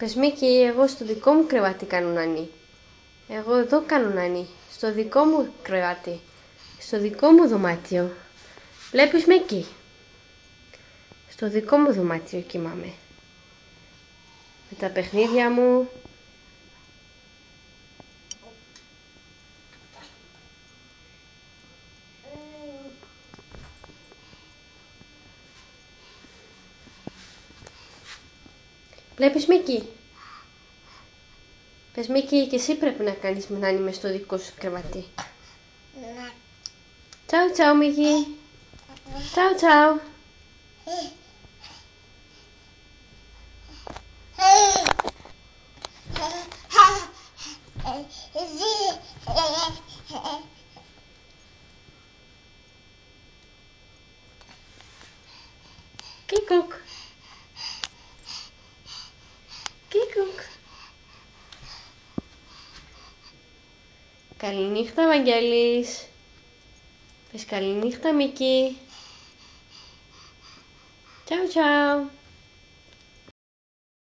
Πες Μίκη, εγώ στο δικό μου κρεβάτι κάνω νάνι. Εγώ εδώ κάνω νάνι. Στο δικό μου κρεβάτι. Στο δικό μου δωμάτιο. Βλέπεις Μίκη? Στο δικό μου δωμάτιο κοιμάμαι. Με τα παιχνίδια μου. Βλέπεις Μίκη? Πες Μίκη, και εσύ πρέπει να κάνεις νάνι μες στο δικό σου κρεβάτι. Τσάου τσάου Μίκη. Τσάου τσάου. Κίκουκ. Κίκουκ. Καληνύχτα Βαγγέλης. Πες καληνύχτα Μίκη. Τσάου τσάου.